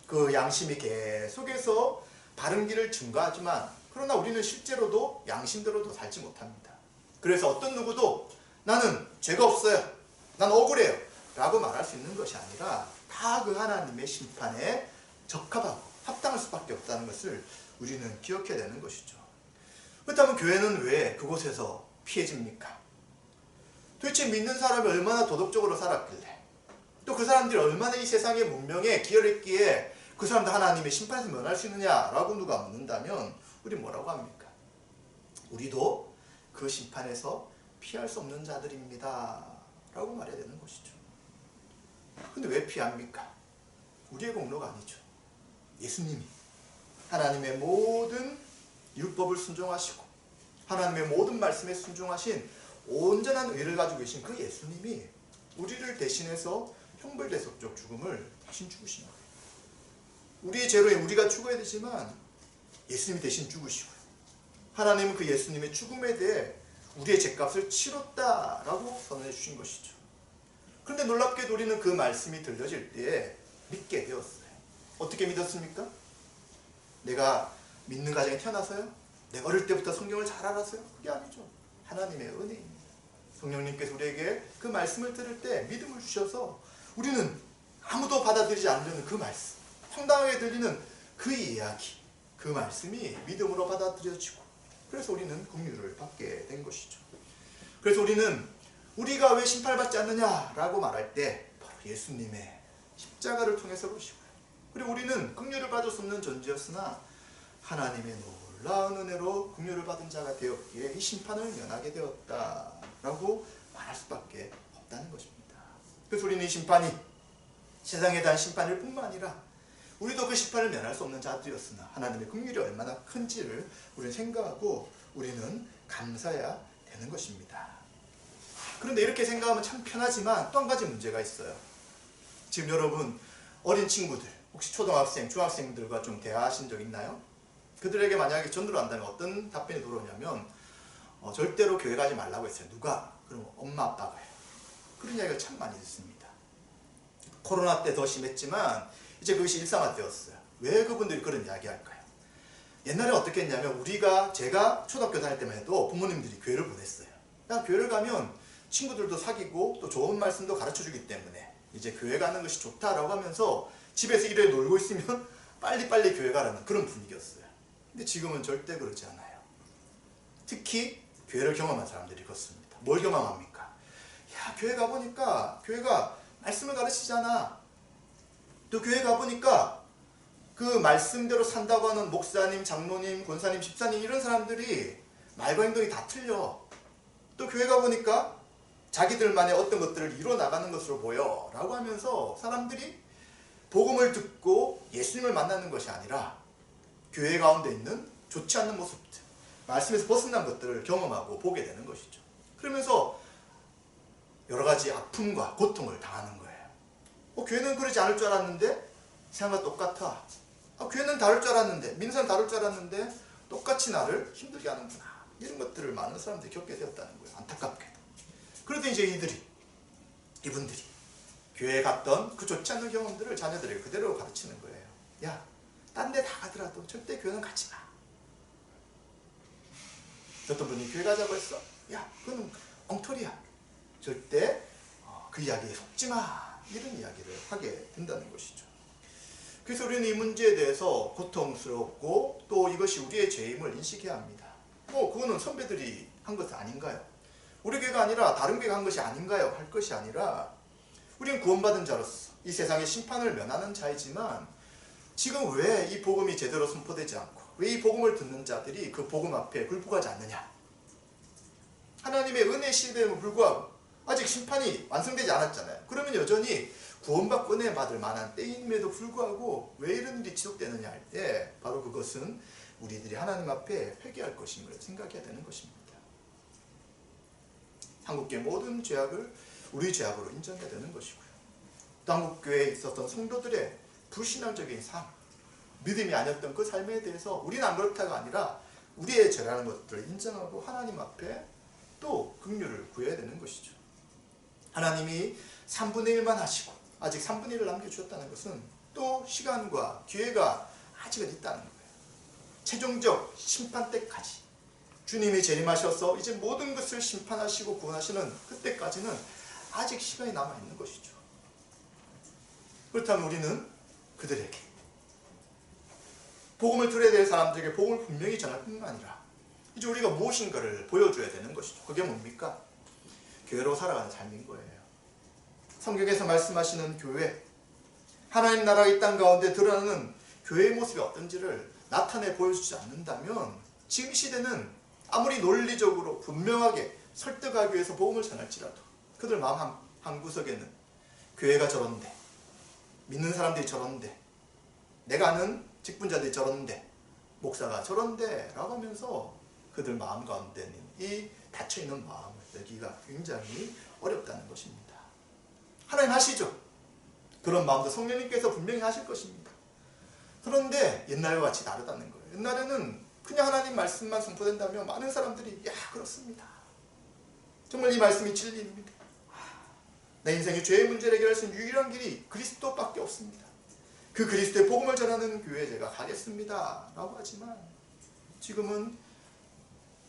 그 양심이 계속해서 바른 길을 증거하지만 그러나 우리는 실제로도 양심대로도 살지 못합니다. 그래서 어떤 누구도 나는 죄가 없어요, 난 억울해요 라고 말할 수 있는 것이 아니라 다 그 하나님의 심판에 적합하고 합당할 수밖에 없다는 것을 우리는 기억해야 되는 것이죠. 그렇다면 교회는 왜 그곳에서 피해집니까? 도대체 믿는 사람이 얼마나 도덕적으로 살았길래 또 그 사람들이 얼마나 이 세상의 문명에 기여했기에 그 사람도 하나님의 심판에서 면할 수 있느냐라고 누가 묻는다면 우리 뭐라고 합니까? 우리도 그 심판에서 피할 수 없는 자들입니다 라고 말해야 되는 것이죠. 근데 왜 피합니까? 우리의 공로가 아니죠. 예수님이 하나님의 모든 율법을 순종하시고 하나님의 모든 말씀에 순종하신 온전한 의를 가지고 계신 그 예수님이 우리를 대신해서 형벌대속적 죽음을 대신 죽으신 거예요. 우리의 죄로 우리가 죽어야 되지만 예수님이 대신 죽으시고요. 하나님은 그 예수님의 죽음에 대해 우리의 죄값을 치렀다라고 선언해 주신 것이죠. 그런데 놀랍게도 우리는 그 말씀이 들려질 때에 믿게 되었어요. 어떻게 믿었습니까? 내가 믿는 가정에 태어나서요? 내가 어릴 때부터 성경을 잘 알아서요? 그게 아니죠. 하나님의 은혜입니다. 성령님께서 우리에게 그 말씀을 들을 때 믿음을 주셔서 우리는 아무도 받아들이지 않는 그 말씀, 황당하게 들리는 그 이야기, 그 말씀이 믿음으로 받아들여지고 그래서 우리는 긍휼을 받게 된 것이죠. 그래서 우리는 우리가 왜 심판받지 않느냐라고 말할 때 바로 예수님의 십자가를 통해서 그러시고요. 그리고 우리는 긍휼을 받을 수 없는 존재였으나 하나님의 놀라운 은혜로 긍휼을 받은 자가 되었기에 이 심판을 면하게 되었다라고 말할 수밖에 없다는 것입니다. 그래서 우리는 이 심판이 세상에 대한 심판일 뿐만 아니라 우리도 그 심판을 면할 수 없는 자들이었으나 하나님의 긍휼이 얼마나 큰지를 우리는 생각하고 우리는 감사해야 되는 것입니다. 그런데 이렇게 생각하면 참 편하지만 또 한 가지 문제가 있어요. 지금 여러분 어린 친구들 혹시 초등학생, 중학생들과 좀 대화하신 적 있나요? 그들에게 만약에 전도를 한다면 어떤 답변이 들어오냐면 절대로 교회 가지 말라고 했어요. 누가? 그럼 엄마 아빠가요. 그런 이야기를 참 많이 듣습니다. 코로나 때 더 심했지만 이제 그것이 일상화되었어요. 왜 그분들이 그런 이야기 할까요? 옛날에 어떻게 했냐면 제가 초등학교 다닐 때만 해도 부모님들이 교회를 보냈어요. 교회를 가면 친구들도 사귀고 또 좋은 말씀도 가르쳐주기 때문에 이제 교회 가는 것이 좋다라고 하면서 집에서 이래 놀고 있으면 빨리빨리 교회 가라는 그런 분위기였어요. 근데 지금은 절대 그렇지 않아요. 특히 교회를 경험한 사람들이 그렇습니다. 뭘 경험합니까? 야, 교회 가보니까 교회가 말씀을 가르치잖아. 또 교회 가보니까 그 말씀대로 산다고 하는 목사님, 장로님, 권사님, 집사님 이런 사람들이 말과 행동이 다 틀려. 또 교회 가보니까 자기들만의 어떤 것들을 이뤄나가는 것으로 보여 라고 하면서 사람들이 복음을 듣고 예수님을 만나는 것이 아니라 교회 가운데 있는 좋지 않는 모습들, 말씀에서 벗어난 것들을 경험하고 보게 되는 것이죠. 그러면서 여러 가지 아픔과 고통을 당하는 거예요. 교회는 그러지 않을 줄 알았는데 세상과 똑같아. 교회는 다를 줄 알았는데, 민사는 다를 줄 알았는데 똑같이 나를 힘들게 하는구나. 이런 것들을 많은 사람들이 겪게 되었다는 거예요. 안타깝게도. 그런데 이제 이분들이 교회에 갔던 그 좋지 않은 경험들을 자녀들에게 그대로 가르치는 거예요. 야, 딴 데 다 가더라도 절대 교회는 가지 마. 어떤 분이 교회 가자고 했어. 야, 그건 엉터리야. 절대 그 이야기에 속지 마. 이런 이야기를 하게 된다는 것이죠. 그래서 우리는 이 문제에 대해서 고통스럽고 또 이것이 우리의 죄임을 인식해야 합니다. 그거는 선배들이 한 것은 아닌가요? 우리 교회가 아니라 다른 교회가 한 것이 아닌가요? 할 것이 아니라 우리는 구원받은 자로서 이 세상의 심판을 면하는 자이지만 지금 왜 이 복음이 제대로 선포되지 않고 왜 이 복음을 듣는 자들이 그 복음 앞에 굴복하지 않느냐? 하나님의 은혜 시대임을 불구하고 아직 심판이 완성되지 않았잖아요. 그러면 여전히 구원받고 은혜 받을 만한 때임에도 불구하고 왜 이런 일이 지속되느냐 할 때 바로 그것은 우리들이 하나님 앞에 회개할 것임을 생각해야 되는 것입니다. 한국교회 모든 죄악을 우리 죄악으로 인정해야 되는 것이고요. 또 한국교회에 있었던 성도들의 불신앙적인 삶, 믿음이 아니었던 그 삶에 대해서 우리는 안 그렇다가 아니라 우리의 죄라는 것들을 인정하고 하나님 앞에 또 긍휼을 구해야 되는 것이죠. 하나님이 3분의 1만 하시고 아직 3분의 1을 남겨주셨다는 것은 또 시간과 기회가 아직은 있다는 거예요. 최종적 심판 때까지 주님이 재림하셔서 이제 모든 것을 심판하시고 구원하시는 그때까지는 아직 시간이 남아있는 것이죠. 그렇다면 우리는 그들에게 복음을 들어야 될 사람들에게 복음을 분명히 전할 뿐만 아니라 이제 우리가 무엇인가를 보여줘야 되는 것이죠. 그게 뭡니까? 교회로 살아가는 삶인 거예요. 성경에서 말씀하시는 교회, 하나님 나라가 이 땅 가운데 드러나는 교회의 모습이 어떤지를 나타내 보여주지 않는다면 지금 이 시대는 아무리 논리적으로 분명하게 설득하기 위해서 복음을 전할지라도 그들 마음 한구석에는 교회가 저런데, 믿는 사람들이 저런데, 내가 아는 직분자들이 저런데, 목사가 저런데 라고 하면서 그들 마음 가운데는 이 닫혀있는 마음을 열기가 굉장히 어렵다는 것입니다. 하나님 하시죠. 그런 마음도 성령님께서 분명히 하실 것입니다. 그런데 옛날과 같이 다르다는 거예요. 옛날에는 그냥 하나님 말씀만 선포된다면 많은 사람들이 야 그렇습니다. 정말 이 말씀이 진리입니다. 내 인생의 죄의 문제를 해결할 수 있는 유일한 길이 그리스도밖에 없습니다. 그 그리스도의 복음을 전하는 교회에 제가 가겠습니다 라고 하지만 지금은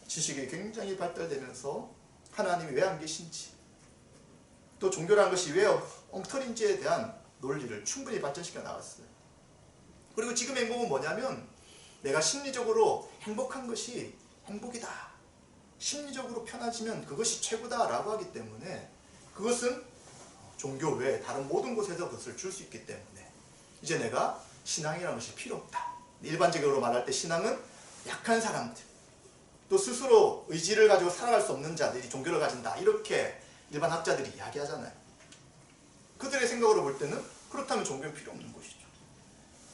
지식이 굉장히 발달되면서 하나님이 왜 안 계신지 또 종교라는 것이 왜 엉터리인지에 대한 논리를 충분히 발전시켜 나갔어요. 그리고 지금 행복은 뭐냐면 내가 심리적으로 행복한 것이 행복이다. 심리적으로 편해지면 그것이 최고다 라고 하기 때문에 그것은 종교 외에 다른 모든 곳에서 그것을 줄 수 있기 때문에 이제 내가 신앙이라는 것이 필요 없다. 일반적으로 말할 때 신앙은 약한 사람들 또 스스로 의지를 가지고 살아갈 수 없는 자들이 종교를 가진다. 이렇게 일반 학자들이 이야기하잖아요. 그들의 생각으로 볼 때는 그렇다면 종교는 필요 없는 것이죠.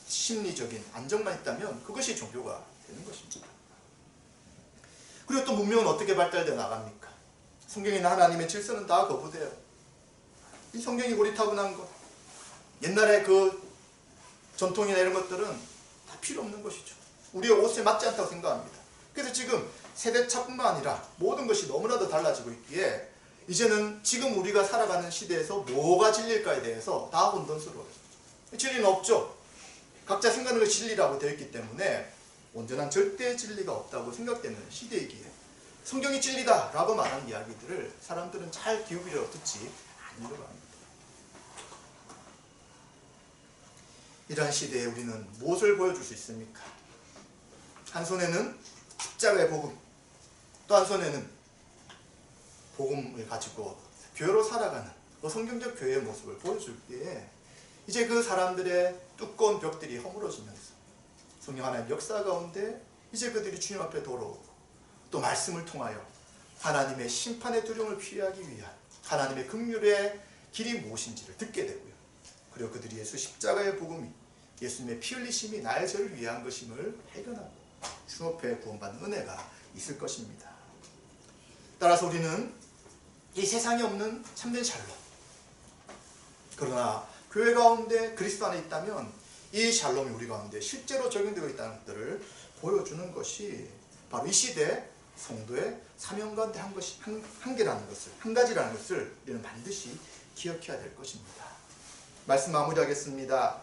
심리적인 안정만 있다면 그것이 종교가 되는 것입니다. 그리고 또 문명은 어떻게 발달되어 나갑니까? 성경이나 하나님의 질서는 다 거부돼요. 이 성경이 고리타분한 것, 옛날에 그 전통이나 이런 것들은 다 필요 없는 것이죠. 우리의 옷에 맞지 않다고 생각합니다. 그래서 지금 세대차뿐만 아니라 모든 것이 너무나도 달라지고 있기에 이제는 지금 우리가 살아가는 시대에서 뭐가 진리일까에 대해서 다 혼돈스러워요. 진리는 없죠. 각자 생각하는 것이 진리라고 되어 있기 때문에 온전한 절대 진리가 없다고 생각되는 시대이기에 성경이 진리다 라고 말하는 이야기들을 사람들은 잘 기울여 듣지 않으려고 합니다. 이러한 시대에 우리는 무엇을 보여줄 수 있습니까? 한 손에는 십자가의 복음, 또 한 손에는 복음을 가지고 교회로 살아가는 그 성경적 교회의 모습을 보여줄 때에 이제 그 사람들의 두꺼운 벽들이 허물어지면서 성령 하나님의 역사 가운데 이제 그들이 주님 앞에 돌아오고 또 말씀을 통하여 하나님의 심판의 두려움을 피하기 위한 하나님의 긍휼의 길이 무엇인지를 듣게 되고요. 그리고 그들이 예수 십자가의 복음이 예수님의 피 흘리심이 나의 죄를 위한 것임을 발견하고 주님 앞에 구원받는 은혜가 있을 것입니다. 따라서 우리는 이 세상에 없는 참된 샬롬. 그러나 교회 가운데 그리스도 안에 있다면 이 샬롬이 우리 가운데 실제로 적용되고 있다는 것들을 보여주는 것이 바로 이 시대 성도의 사명 가운데 한 개라는 것을, 한 가지라는 것을 우리는 반드시 기억해야 될 것입니다. 말씀 마무리하겠습니다.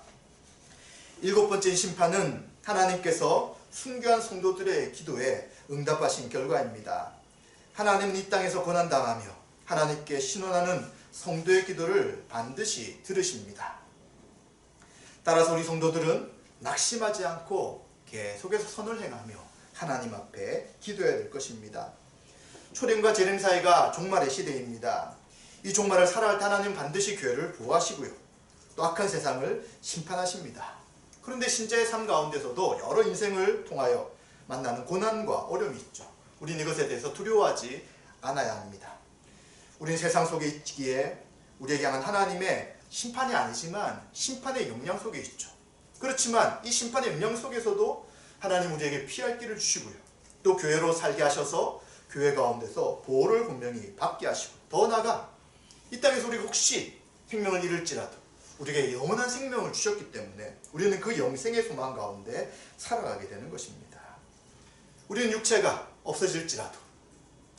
7번째 심판은 하나님께서 순교한 성도들의 기도에 응답하신 결과입니다. 하나님은 이 땅에서 고난당하며 하나님께 신원하는 성도의 기도를 반드시 들으십니다. 따라서 우리 성도들은 낙심하지 않고 계속해서 선을 행하며 하나님 앞에 기도해야 될 것입니다. 초림과 재림 사이가 종말의 시대입니다. 이 종말을 살아갈 때 하나님은 반드시 교회를 보호하시고요, 또 악한 세상을 심판하십니다. 그런데 신자의 삶 가운데서도 여러 인생을 통하여 만나는 고난과 어려움이 있죠. 우리는 이것에 대해서 두려워하지 않아야 합니다. 우리는 세상 속에 있기에 우리에게 향한 하나님의 심판이 아니지만 심판의 영향 속에 있죠. 그렇지만 이 심판의 영향 속에서도 하나님 우리에게 피할 길을 주시고요, 또 교회로 살게 하셔서 교회 가운데서 보호를 분명히 받게 하시고, 더 나아가 이 땅에서 우리가 혹시 생명을 잃을지라도 우리에게 영원한 생명을 주셨기 때문에 우리는 그 영생의 소망 가운데 살아가게 되는 것입니다. 우리는 육체가 없어질지라도,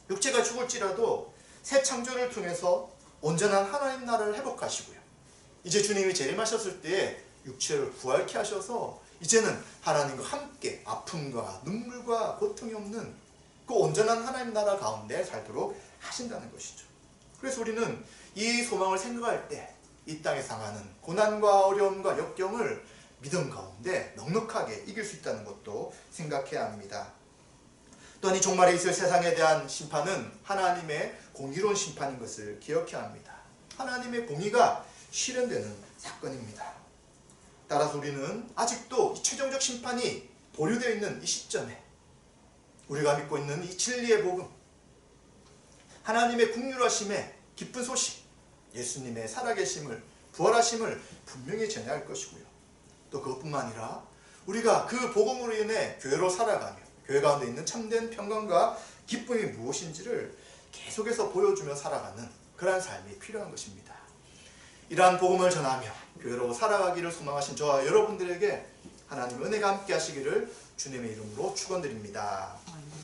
육체가 죽을지라도 새 창조를 통해서 온전한 하나님 나라를 회복하시고요, 이제 주님이 재림하셨을 때에 육체를 부활케 하셔서 이제는 하나님과 함께 아픔과 눈물과 고통이 없는 그 온전한 하나님 나라 가운데 살도록 하신다는 것이죠. 그래서 우리는 이 소망을 생각할 때 이 땅에 상하는 고난과 어려움과 역경을 믿음 가운데 넉넉하게 이길 수 있다는 것도 생각해야 합니다. 또한 이 종말에 있을 세상에 대한 심판은 하나님의 공의로운 심판인 것을 기억해야 합니다. 하나님의 공의가 실현되는 사건입니다. 따라서 우리는 아직도 이 최종적 심판이 보류되어 있는 이 시점에 우리가 믿고 있는 이 진리의 복음, 하나님의 긍휼하심의 기쁜 소식, 예수님의 살아계심을, 부활하심을 분명히 전해야 할 것이고요, 또 그것뿐만 아니라 우리가 그 복음으로 인해 교회로 살아가며 교회 가운데 있는 참된 평강과 기쁨이 무엇인지를 계속해서 보여주며 살아가는 그러한 삶이 필요한 것입니다. 이러한 복음을 전하며 교회로 살아가기를 소망하신 저와 여러분들에게 하나님의 은혜가 함께 하시기를 주님의 이름으로 축원드립니다.